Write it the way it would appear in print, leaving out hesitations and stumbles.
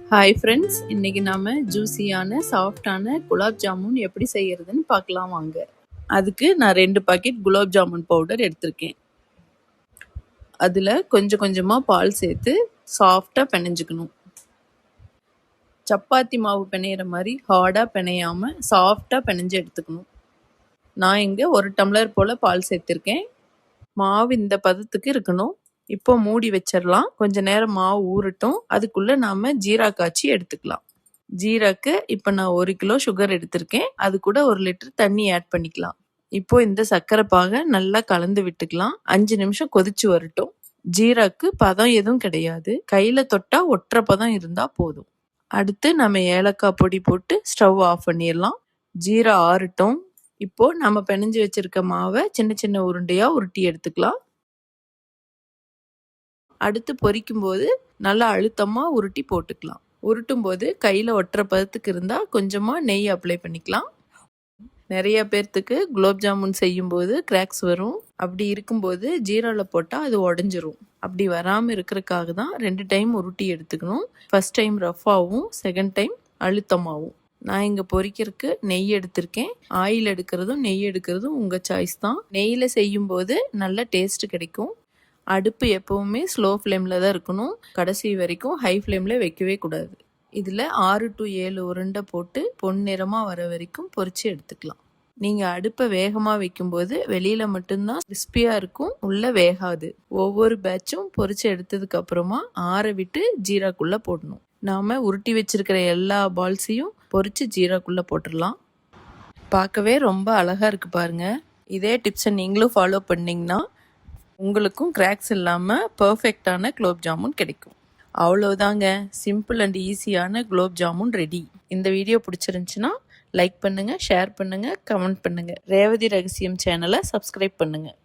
Hi friends, இன்றைக்கி நாம் ஜூஸியான சாஃப்டான குலாப் ஜாமுன் எப்படி செய்கிறதுன்னு பார்க்கலாம் வாங்க. அதுக்கு நான் 2 பாக்கெட் குலாப் ஜாமுன் பவுடர் எடுத்திருக்கேன். அதில் கொஞ்சம் கொஞ்சமாக பால் சேர்த்து சாஃப்டாக பிணைஞ்சிக்கணும். சப்பாத்தி மாவு பிணையிற மாதிரி ஹார்டாக பிணையாமல் சாஃப்டாக பிணைஞ்சு எடுத்துக்கணும். நான் இங்கே 1 டம்ளர் போல் பால் சேர்த்துருக்கேன். மாவு இந்த பதத்துக்கு இருக்கணும். இப்போ மூடி வச்சிடலாம். கொஞ்ச நேரம் மாவு ஊறட்டும். அதுக்குள்ள நாம ஜீரா காய்ச்சி எடுத்துக்கலாம். ஜீராக்கு இப்போ நான் 1 கிலோ சுகர் எடுத்திருக்கேன். அது கூட 1 லிட்டர் தண்ணி ஆட் பண்ணிக்கலாம். இப்போ இந்த சர்க்கரை பாகை நல்லா கலந்து விட்டுக்கலாம். 5 நிமிஷம் கொதிச்சு வரட்டும். ஜீராக்கு பதம் எதுவும் கிடையாது. கையில தொட்டா ஒற்றை பதம் இருந்தா போதும். அடுத்து நம்ம ஏலக்காய் பொடி போட்டு ஸ்டவ் ஆஃப் பண்ணிடலாம். ஜீரா ஆறட்டும். இப்போ நம்ம பிணைஞ்சு வச்சிருக்க மாவை சின்ன சின்ன உருண்டையா உருட்டி எடுத்துக்கலாம். அடுத்து பொரிக்கும் போது நல்லா அழுத்தமாக உருட்டி போட்டுக்கலாம். உருட்டும் போது கையில் ஒற்றை பதத்துக்கு இருந்தால் கொஞ்சமாக நெய் அப்ளை பண்ணிக்கலாம். நிறைய பேர்த்துக்கு குலோப் ஜாமுன் செய்யும்போது கிராக்ஸ் வரும். அப்படி இருக்கும்போது ஜீராவில் போட்டால் அது உடஞ்சிரும். அப்படி வராமல் இருக்கிறதுக்காக தான் 2 டைம் உருட்டி எடுத்துக்கணும். ஃபர்ஸ்ட் டைம் ரஃபாகவும், செகண்ட் டைம் அழுத்தமாகவும். நான் இங்கே பொரிக்கிறதுக்கு நெய் எடுத்திருக்கேன். ஆயில் எடுக்கிறதும் நெய் எடுக்கிறதும் உங்கள் சாய்ஸ் தான். நெய்யில் செய்யும்போது நல்ல டேஸ்ட் கிடைக்கும். அடுப்பு எப்போவுமே ஸ்லோ ஃப்ளேமில் தான் இருக்கணும். கடைசி வரைக்கும் ஹை ஃப்ளேமில் வைக்கவே கூடாது. இதில் 6 to 7 உருண்டை போட்டு பொன்னிறமாக வர வரைக்கும் பொரித்து எடுத்துக்கலாம். நீங்கள் அடுப்பை வேகமாக வைக்கும்போது வெளியில் மட்டும்தான் கிறிஸ்பியாக இருக்கும், உள்ளே வேகாது. ஒவ்வொரு பேட்சும் பொரித்து எடுத்ததுக்கு அப்புறமா ஆற விட்டு ஜீராக்குள்ளே போடணும். நாம் உருட்டி வச்சிருக்கிற எல்லா பால்ஸையும் பொரித்து ஜீராக்குள்ளே போட்டுடலாம். பார்க்கவே ரொம்ப அழகாக இருக்குது பாருங்கள். இதே டிப்ஸை நீங்களும் ஃபாலோ பண்ணிங்கன்னா உங்களுக்கும் கிராக்ஸ் இல்லாமல் பர்ஃபெக்டான குலோப் ஜாமுன் கிடைக்கும். அவ்வளோதாங்க, சிம்பிள் அண்ட் ஈஸியான குலோப் ஜாமுன் ரெடி. இந்த வீடியோ பிடிச்சிருந்துச்சுன்னா லைக் பண்ணுங்கள், ஷேர் பண்ணுங்கள், கமெண்ட் பண்ணுங்கள். ரேவதி ரகசியம் சேனலை சப்ஸ்கிரைப் பண்ணுங்கள்.